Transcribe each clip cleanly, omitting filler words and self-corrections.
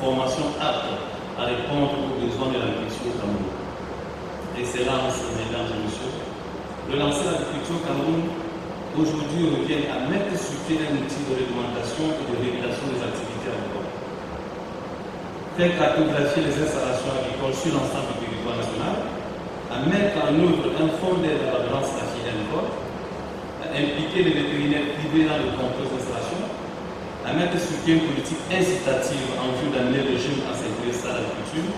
formation apte à répondre aux besoins de l'agriculture au Cameroun. Excellence, mesdames et messieurs, le lancer de l'agriculture au Cameroun aujourd'hui revient à mettre sur pied un outil de réglementation et de régulation des activités agricoles. Faire cartographier les installations agricoles sur l'ensemble du territoire national, à mettre en œuvre un fonds d'aide à la balance de la filière agricole, à impliquer les vétérinaires privés dans le contrôle des installations, à mettre sur pied une politique incitative en vue d'amener les jeunes à s'intéresser à l'agriculture.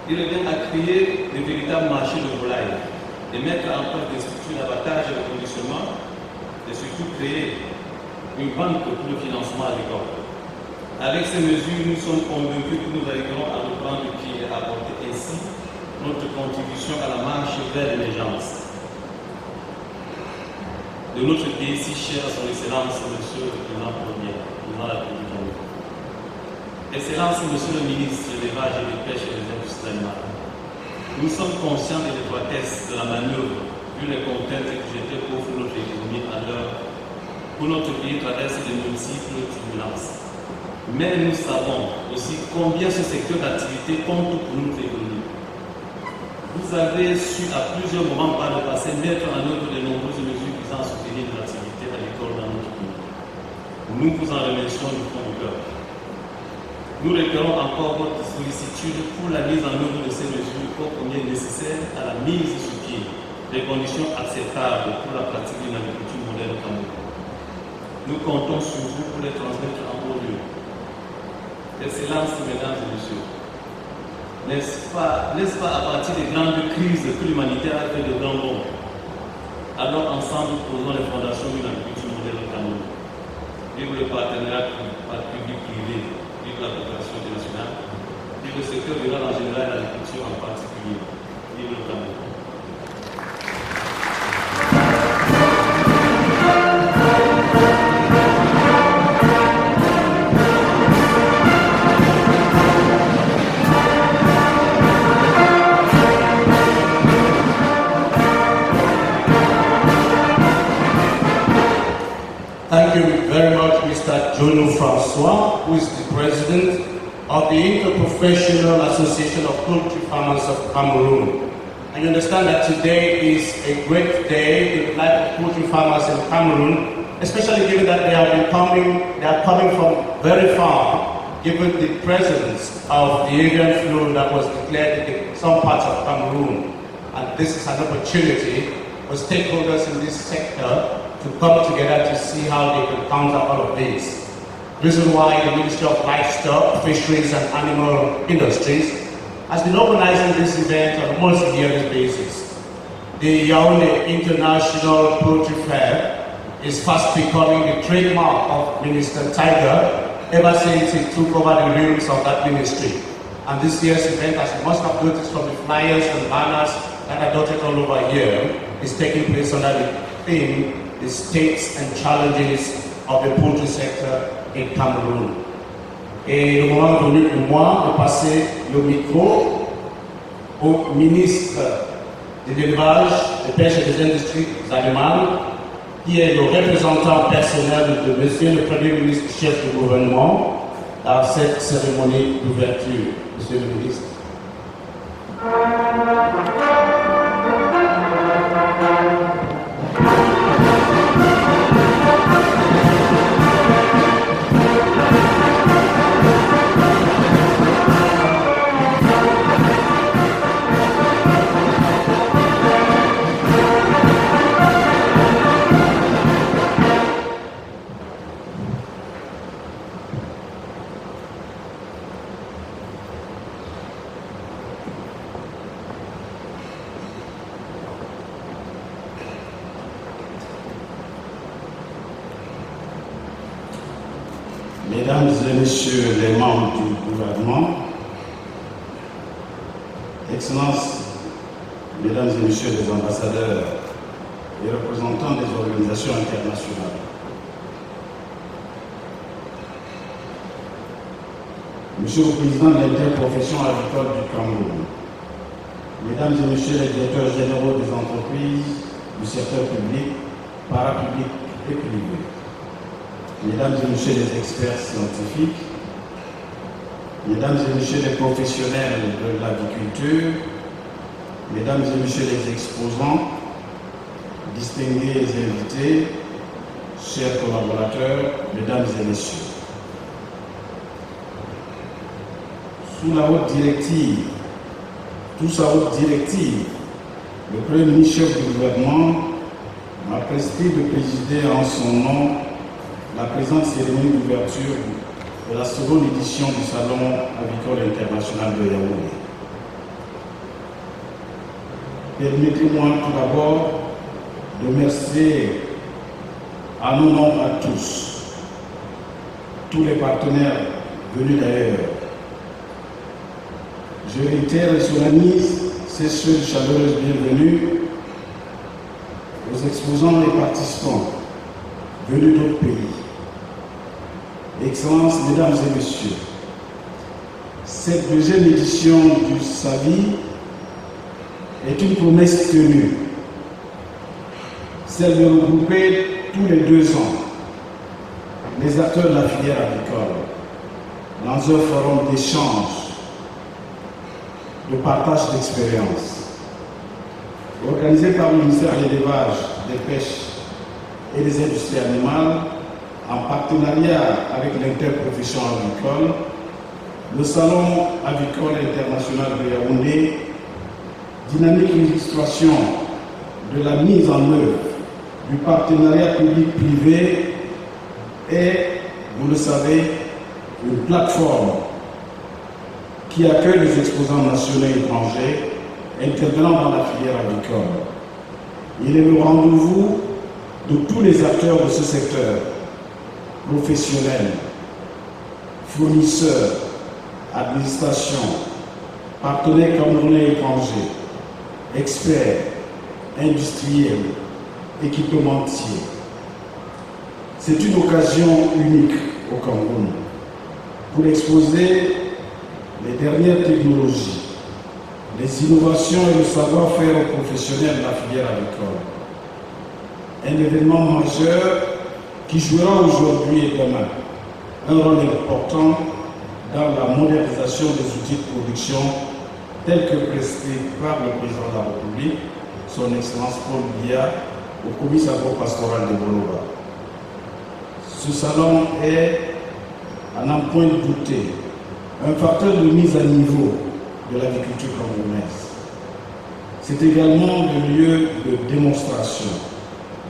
Il revient à créer de véritables marchés de volailles, de mettre en place des structures d'abattage et de conditionnement, et surtout créer une banque pour le financement agricole. Avec ces mesures, nous sommes convaincus que nous arriverons à reprendre le pied et à apporter ainsi notre contribution à la marche vers l'émergence de notre pays si cher à son Excellence, Monsieur le Président Premier, Président de la République. Excellence, Monsieur le Ministre de l'Élevage et des Pêches et des Industries animales. Nous sommes conscients de l'étroitesse de la manœuvre, vu les contraintes budgétaires qu'offre notre économie à l'heure où notre pays traverse de multiples turbulences. Mais nous savons aussi combien ce secteur d'activité compte pour notre économie. Vous avez su à plusieurs moments par le passé mettre en œuvre de nombreuses mesures visant à soutenir l'activité agricole dans notre pays. Nous vous en remercions du fond du cœur. Nous requérons encore votre sollicitude pour la mise en œuvre de ces mesures au combien nécessaires à la mise sur pied des conditions acceptables pour la pratique d'une agriculture moderne au Cameroun. Nous comptons sur vous pour les transmettre en haut lieu. Excellences, mesdames et messieurs, n'est-ce pas à partir des grandes crises que l'humanité a fait de grands bonds? Alors ensemble, posons les fondations d'une agriculture moderne au Cameroun. Vive le partenariat public-privé, vive la coopération internationale, vive le secteur rural en général et l'agriculture en particulier. Vive le Cameroun. Thank you very much, Mr. Jono Francois, who is the president of the Interprofessional Association of Poultry Farmers of Cameroon. And you understand that today is a great day in the life of poultry farmers in Cameroon, especially given that they are coming from very far, given the presence of the avian flu that was declared in some parts of Cameroon. And this is an opportunity for stakeholders in this sector to come together to see how they can counter all of this. This is why the Ministry of Livestock, Fisheries and Animal Industries has been organizing this event on a multi-yearly basis. The Yaoundé International Poultry Fair is fast becoming the trademark of Minister Tiger ever since he took over the reins of that ministry. And this year's event, as you must have noticed from the flyers and banners that are dotted all over here, is taking place under the theme the states and challenges of the poultry sector in Cameroon. Et le moment est venu pour moi de passer le micro au ministre de l'Élevage, des Pêches et des Industries animales, qui est le représentant personnel de Monsieur le Premier ministre, chef du gouvernement, dans cette cérémonie d'ouverture. Monsieur le ministre. Mesdames et Messieurs les membres du gouvernement, Excellences, Mesdames et Messieurs les ambassadeurs et représentants des organisations internationales, Monsieur le Président de l'interprofession agricole du Cameroun, Mesdames et Messieurs les directeurs généraux des entreprises du secteur public, parapublic et privé, Mesdames et Messieurs les experts scientifiques, Mesdames et messieurs les professionnels de l'agriculture, mesdames et messieurs les exposants, distingués invités, chers collaborateurs, mesdames et messieurs. Sous la haute directive, le Premier ministre chef du gouvernement m'a prescrit de présider en son nom la présente cérémonie d'ouverture de la seconde édition du Salon avicole international de Yaoundé. Permettez-moi tout d'abord de remercier à nos noms à tous les partenaires venus d'ailleurs. Je réitère et solennise ces chaleureuses bienvenues aux exposants et participants venus d'autres pays. Excellences, mesdames et messieurs, cette deuxième édition du SAVI est une promesse tenue, celle de regrouper tous les 2 ans les acteurs de la filière agricole dans un forum d'échange, de partage d'expériences, organisé par le ministère de l'Élevage, des Pêches et des Industries animales, en partenariat avec l'interprofession agricole. Le Salon avicole international de Yaoundé, dynamique illustration de la mise en œuvre du partenariat public-privé est, vous le savez, une plateforme qui accueille les exposants nationaux et étrangers intervenant dans la filière agricole. Il est le rendez-vous de tous les acteurs de ce secteur, professionnels, fournisseurs, administration, partenaires camerounais et étrangers, experts, industriels, équipementiers. C'est une occasion unique au Cameroun pour exposer les dernières technologies, les innovations et le savoir-faire aux professionnels de la filière agricole. Un événement majeur qui jouera aujourd'hui et demain un rôle important dans la modernisation des outils de production tels que prescrits par le président de la République, son Excellence Paul Biya, au comice agro-pastoral de Boloba. Ce salon est, à n'en point douter, un facteur de mise à niveau de l'agriculture camerounaise. C'est également le lieu de démonstration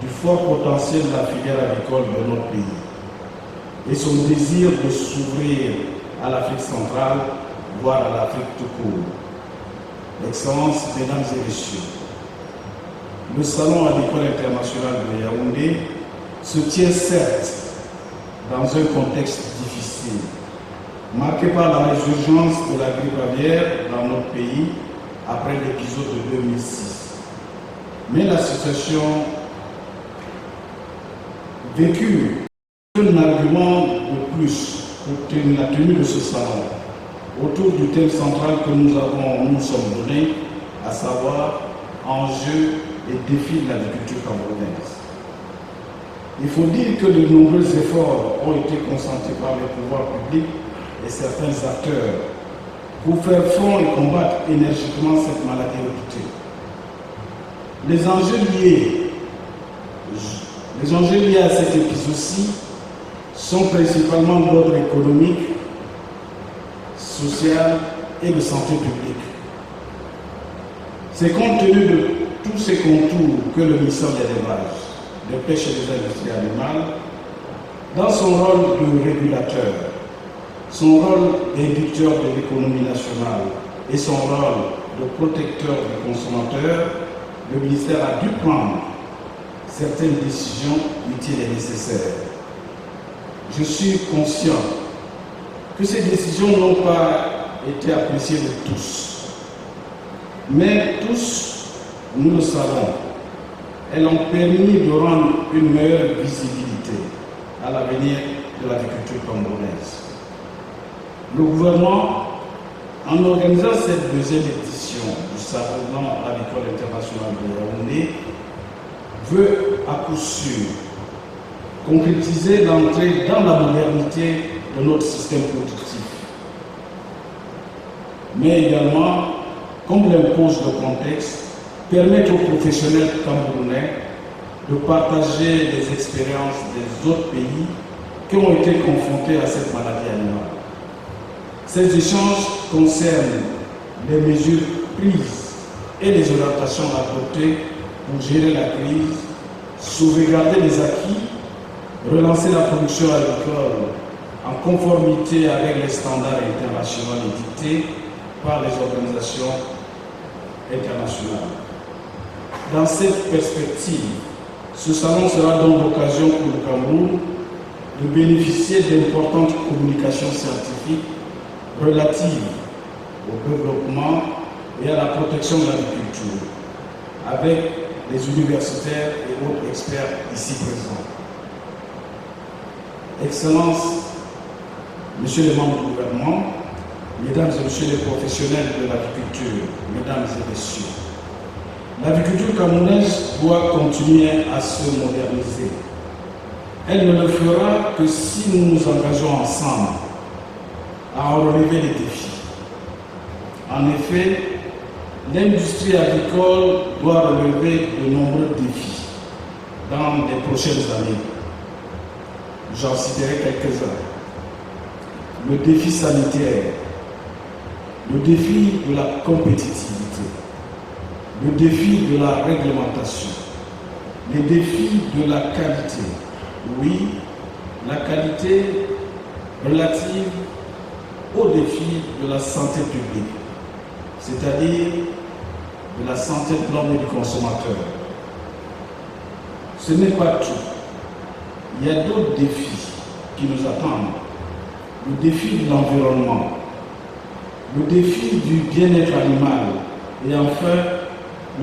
du fort potentiel de la filière agricole de notre pays et son désir de s'ouvrir à l'Afrique centrale, voire à l'Afrique tout court. Excellences, mesdames et messieurs, le Salon agricole international de Yaoundé se tient certes dans un contexte difficile, marqué par la résurgence de la grippe aviaire dans notre pays après l'épisode de 2006. Mais la situation vécue est un argument de plus pour la tenue de ce salon autour du thème central que nous sommes donnés, à savoir enjeux et défis de l'agriculture camerounaise. Il faut dire que de nombreux efforts ont été consentis par les pouvoirs publics et certains acteurs pour faire front et combattre énergiquement cette maladie redoutée. Les enjeux liés à cet épisode-ci sont principalement d'ordre économique, social et de santé publique. C'est compte tenu de tous ces contours que le ministère de l'Élevage, des Pêches et des Industries animales, dans son rôle de régulateur, son rôle d'inducteur de l'économie nationale et son rôle de protecteur des consommateurs, le ministère a dû prendre certaines décisions utiles et nécessaires. Je suis conscient que ces décisions n'ont pas été appréciées de tous. Mais tous, nous le savons, elles ont permis de rendre une meilleure visibilité à l'avenir de l'agriculture camerounaise. Le gouvernement, en organisant cette deuxième édition du Salon agricole international de Yaoundé, veut à coup sûr concrétiser l'entrée dans la modernité de notre système productif, mais également, comme l'impose le contexte, permettre aux professionnels camerounais de partager les expériences des autres pays qui ont été confrontés à cette maladie animale. Ces échanges concernent les mesures prises et les orientations adoptées pour gérer la crise, sauvegarder les acquis, relancer la production agricole en conformité avec les standards internationaux édictés par les organisations internationales. Dans cette perspective, ce salon sera donc l'occasion pour le Cameroun de bénéficier d'importantes communications scientifiques relatives au développement et à la protection de l'agriculture, avec les universitaires et autres experts ici présents. Excellences, Messieurs les membres du gouvernement, Mesdames et Messieurs les professionnels de l'agriculture, Mesdames et Messieurs, l'agriculture camerounaise doit continuer à se moderniser. Elle ne le fera que si nous nous engageons ensemble à en relever les défis. En effet, l'industrie agricole doit relever de nombreux défis dans les prochaines années. J'en citerai quelques-uns. Le défi sanitaire, le défi de la compétitivité, le défi de la réglementation, les défis de la qualité. Oui, la qualité relative au défi de la santé publique, c'est-à-dire de la santé de l'homme et du consommateur. Ce n'est pas tout. Il y a d'autres défis qui nous attendent. Le défi de l'environnement, le défi du bien-être animal et enfin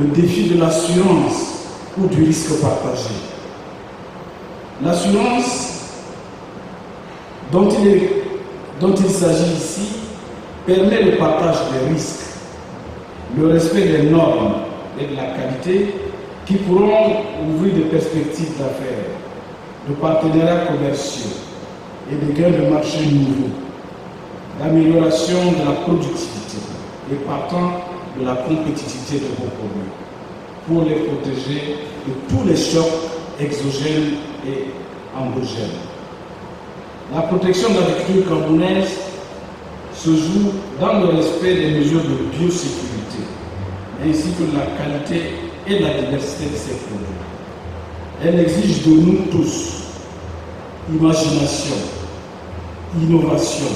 le défi de l'assurance ou du risque partagé. L'assurance dont il s'agit ici permet le partage des risques, le respect des normes et de la qualité qui pourront ouvrir des perspectives d'affaires, de partenariats commerciaux et de gains de marché nouveaux, d'amélioration de la productivité et partant de la compétitivité de vos produits, pour les protéger de tous les chocs exogènes et endogènes. La protection de l'agriculture camerounaise se joue dans le respect des mesures de biosécurité, ainsi que de la qualité et de la diversité de ces produits. Elle exige de nous tous imagination, innovation,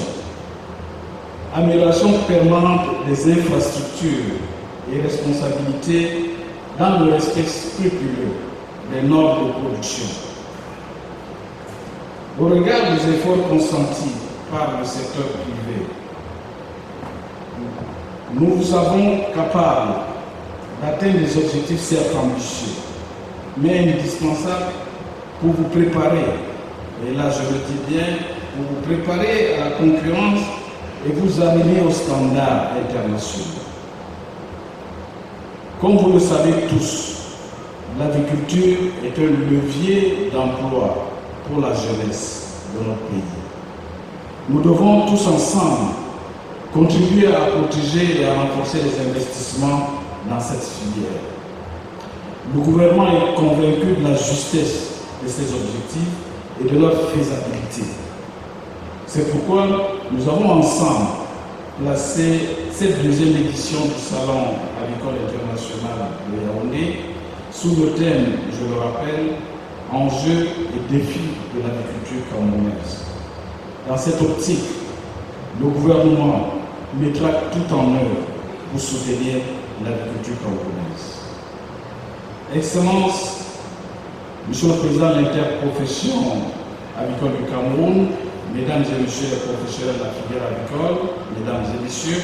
amélioration permanente des infrastructures et responsabilité dans le respect scrupuleux des normes de production. Au regard des efforts consentis par le secteur privé, nous vous savons capables d'atteindre des objectifs certes ambitieux, mais indispensables pour vous préparer, et là je le dis bien, pour vous préparer à la concurrence et vous amener aux standards internationaux. Comme vous le savez tous, l'agriculture est un levier d'emploi pour la jeunesse de notre pays. Nous devons tous ensemble contribuer à protéger et à renforcer les investissements dans cette filière. Le gouvernement est convaincu de la justesse de ces objectifs et de leur faisabilité. C'est pourquoi nous avons ensemble placé cette deuxième édition du Salon agricole international de Yaoundé sous le thème, je le rappelle, enjeux et défis de l'agriculture camerounaise. Dans cette optique, le gouvernement mettra tout en œuvre pour soutenir l'agriculture camerounaise. Excellences, Monsieur le Président de l'interprofession agricole du Cameroun, Mesdames et Messieurs les professionnels de la filière agricole, Mesdames et Messieurs,